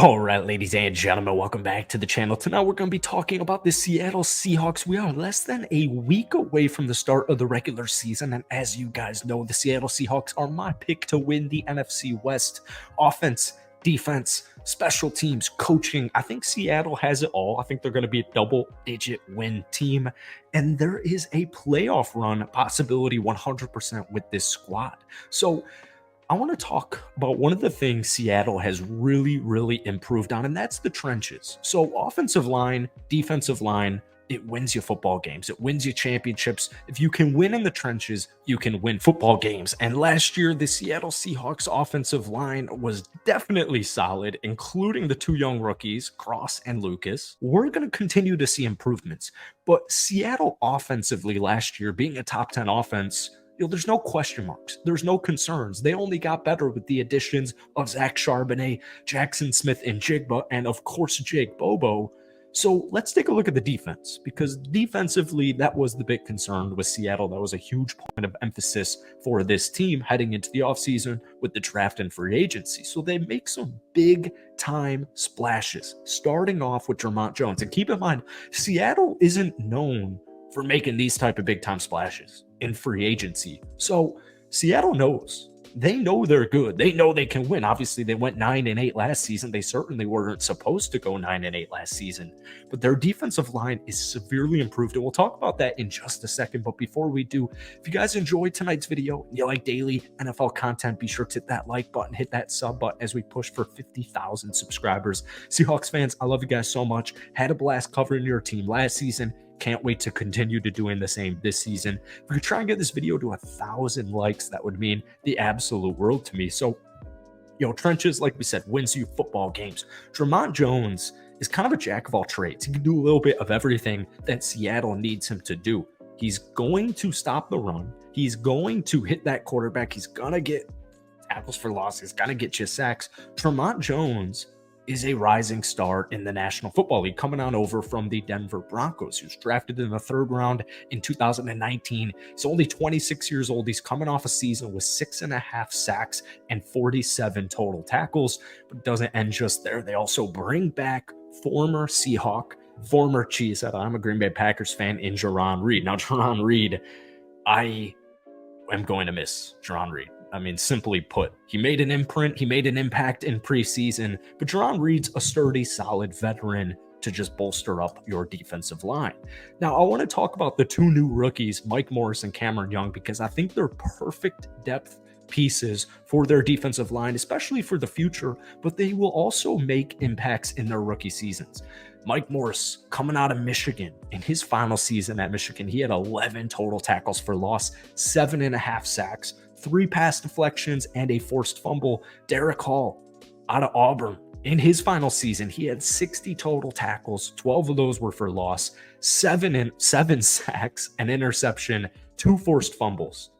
All right, ladies and gentlemen, welcome back to the channel. Tonight, we're going to be talking about the Seattle Seahawks. We are less than a week away from the start of the regular season. And as you guys know, the Seattle Seahawks are my pick to win the NFC West. Offense, defense, special teams, coaching. I think Seattle has it all. I think they're going to be a double-digit win team. And there is a playoff run possibility 100% with this squad. So I want to talk about one of the things Seattle has really improved on, and that's the trenches. So offensive line, defensive line, it wins you football games. It wins you championships. If you can win in the trenches, you can win football games. And last year, the Seattle Seahawks offensive line was definitely solid, including the two young rookies, Cross and Lucas. We're going to continue to see improvements. But Seattle offensively last year, being a top 10 offense, there's no question marks. There's no concerns. They only got better with the additions of Zach Charbonnet, Jackson Smith, and Jigba, and of course, Jake Bobo. So let's take a look at the defense, because defensively, that was the big concern with Seattle. That was a huge point of emphasis for this team heading into the offseason with the draft and free agency. So they make some big time splashes, starting off with Vermont Jones. And keep in mind, Seattle isn't known for making these type of big time splashes in free agency. So Seattle knows. They know they're good. They know they can win. Obviously, they went 9-8 last season. They certainly weren't supposed to go 9-8 last season, but their defensive line is severely improved. And we'll talk about that in just a second. But before we do, if you guys enjoyed tonight's video and you like daily NFL content, be sure to hit that like button, hit that sub button as we push for 50,000 subscribers. Seahawks fans, I love you guys so much. Had a blast covering your team last season. Can't wait to continue to doing the same this season. If we could try and get this video to 1,000 likes, that would mean the absolute world to me. So, trenches, like we said, wins you football games. Vermont Jones is kind of a jack of all trades. He can do a little bit of everything that Seattle needs him to do. He's going to stop the run. He's going to hit that quarterback. He's going to get tackles for loss. He's going to get you sacks. Vermont Jones is a rising star in the National Football League, coming on over from the Denver Broncos. He was drafted in the third round in 2019. He's only 26 years old. He's coming off a season with 6.5 sacks and 47 total tackles, but it doesn't end just there. They also bring back former Seahawk, former Cheesehead, I'm a Green Bay Packers fan, in Jarran Reed. Now, Jarran Reed, I am going to miss Jarran Reed. I mean, simply put, he made an imprint, he made an impact in preseason, but Jarran Reed's a sturdy, solid veteran to just bolster up your defensive line. Now, I want to talk about the two new rookies, Mike Morris and Cameron Young, because I think they're perfect depth pieces for their defensive line, especially for the future, but they will also make impacts in their rookie seasons. Mike Morris, coming out of Michigan, in his final season at Michigan, he had 11 total tackles for loss, 7.5 sacks, 3 pass deflections, and a forced fumble. Derek Hall, out of Auburn, in his final season, he had 60 total tackles, 12 of those were for loss, 7 sacks, an interception, 2 forced fumbles.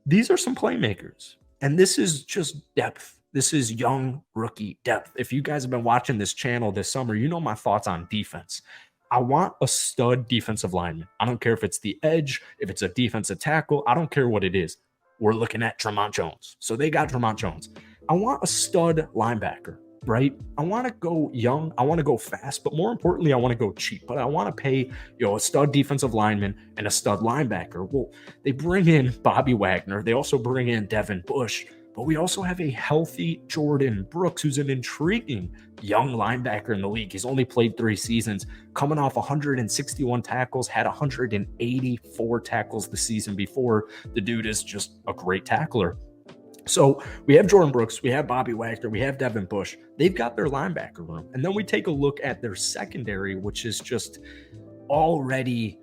These are some playmakers, and this is just depth. This is young rookie depth. If you guys have been watching this channel this summer, you know my thoughts on defense. I want a stud defensive lineman. I don't care if it's the edge, if it's a defensive tackle. I don't care what it is. We're looking at Vermont Jones. So they got Vermont Jones. I want a stud linebacker, right? I want to go young. I want to go fast, but more importantly, I want to go cheap. But I want to pay, a stud defensive lineman and a stud linebacker. Well, they bring in Bobby Wagner. They also bring in Devin Bush. But we also have a healthy Jordan Brooks, who's an intriguing young linebacker in the league. He's only played 3 seasons, coming off 161 tackles, had 184 tackles the season before. The dude is just a great tackler. So we have Jordan Brooks, we have Bobby Wagner, we have Devin Bush. They've got their linebacker room. And then we take a look at their secondary, which is just already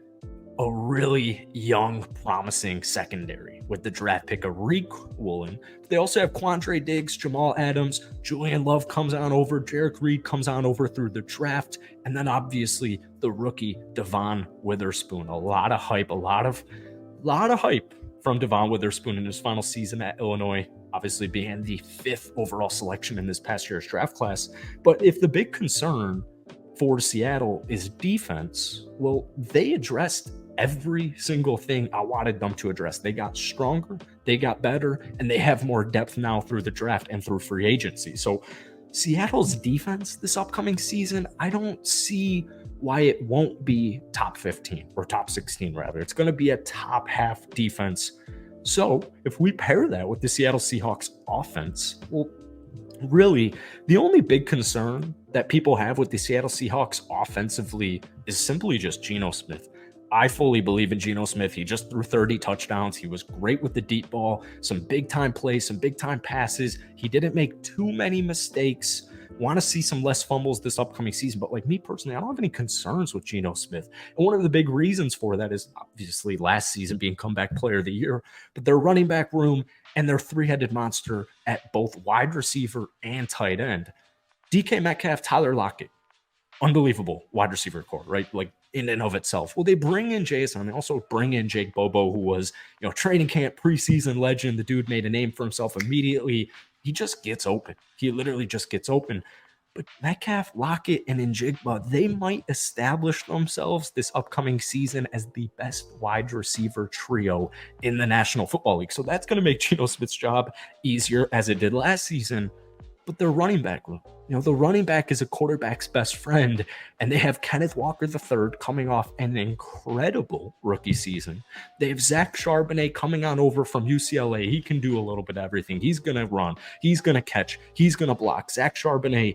a really young, promising secondary with the draft pick of Reek Woolen. They also have Quandre Diggs, Jamal Adams, Julian Love comes on over, Jarek Reed comes on over through the draft, and then obviously the rookie Devon Witherspoon. A lot of hype from Devon Witherspoon in his final season at Illinois, obviously being the 5th overall selection in this past year's draft class. But if the big concern for Seattle is defense, well, they addressed every single thing I wanted them to address. They got stronger, they got better, and they have more depth now through the draft and through free agency. So Seattle's defense this upcoming season, I don't see why it won't be top 15 or top 16, rather. It's going to be a top half defense. So if we pair that with the Seattle Seahawks offense, well, really, the only big concern that people have with the Seattle Seahawks offensively is simply just Geno Smith. I fully believe in Geno Smith. He just threw 30 touchdowns. He was great with the deep ball, some big time plays, some big time passes. He didn't make too many mistakes. Want to see some less fumbles this upcoming season. But like me personally, I don't have any concerns with Geno Smith. And one of the big reasons for that is obviously last season being comeback player of the year, but their running back room and their three-headed monster at both wide receiver and tight end. DK Metcalf, Tyler Lockett, unbelievable wide receiver core, right? Like in and of itself. Well, they bring in Jason. They also bring in Jake Bobo, who was, training camp preseason legend. The dude made a name for himself immediately. He just gets open. He literally just gets open. But Metcalf, Lockett, and Njigba, they might establish themselves this upcoming season as the best wide receiver trio in the National Football League. So that's going to make Geno Smith's job easier as it did last season. But their running back room, the running back is a quarterback's best friend, and they have Kenneth Walker III coming off an incredible rookie season. They have Zach Charbonnet coming on over from UCLA. He can do a little bit of everything. He's going to run. He's going to catch. He's going to block. Zach Charbonnet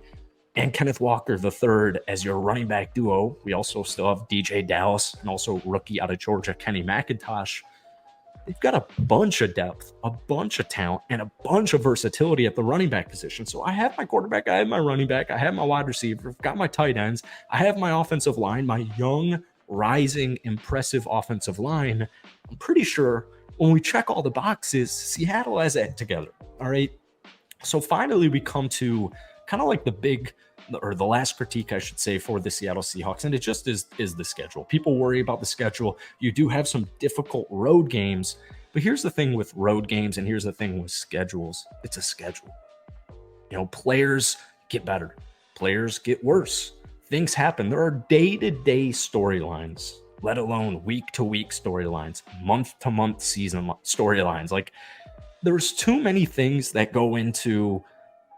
and Kenneth Walker III as your running back duo. We also still have DJ Dallas and also rookie out of Georgia, Kenny McIntosh. They've got a bunch of depth, a bunch of talent, and a bunch of versatility at the running back position. So I have my quarterback, I have my running back, I have my wide receiver, I've got my tight ends, I have my offensive line, my young, rising, impressive offensive line. I'm pretty sure when we check all the boxes, Seattle has it together. All right. So finally, we come to kind of like the last critique, I should say, for the Seattle Seahawks. And it just is the schedule. People worry about the schedule. You do have some difficult road games, but here's the thing with road games and here's the thing with schedules. It's a schedule. Players get better. Players get worse. Things happen. There are day-to-day storylines, let alone week-to-week storylines, month-to-month season storylines. Like, there's too many things that go into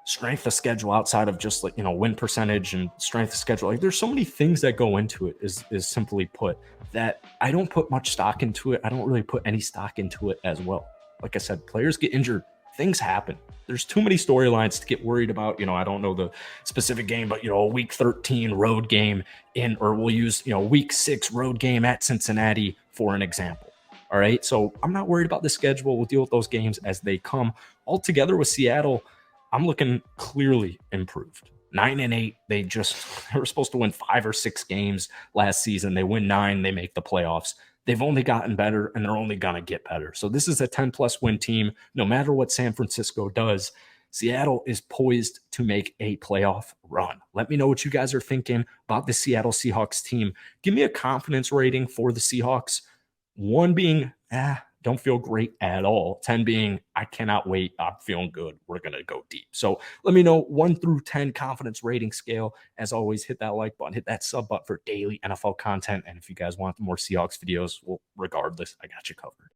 strength of schedule outside of just win percentage and strength of schedule. Like, there's so many things that go into it, is simply put, that I don't put much stock into it. I don't really put any stock into it as well. Like I said, players get injured. Things happen. There's too many storylines to get worried about. I don't know the specific game, but a week 13 road game or we'll use, week 6 road game at Cincinnati for an example. All right. So I'm not worried about the schedule. We'll deal with those games as they come. Altogether with Seattle, I'm looking clearly improved. 9-8. They were supposed to win 5 or 6 games last season. They win 9. They make the playoffs. They've only gotten better, and they're only going to get better. So this is a 10-plus win team. No matter what San Francisco does, Seattle is poised to make a playoff run. Let me know what you guys are thinking about the Seattle Seahawks team. Give me a confidence rating for the Seahawks. 1 being, don't feel great at all. 10 being, I cannot wait. I'm feeling good. We're going to go deep. So let me know 1 through 10 confidence rating scale. As always, hit that like button, hit that sub button for daily NFL content. And if you guys want more Seahawks videos, well, regardless, I got you covered.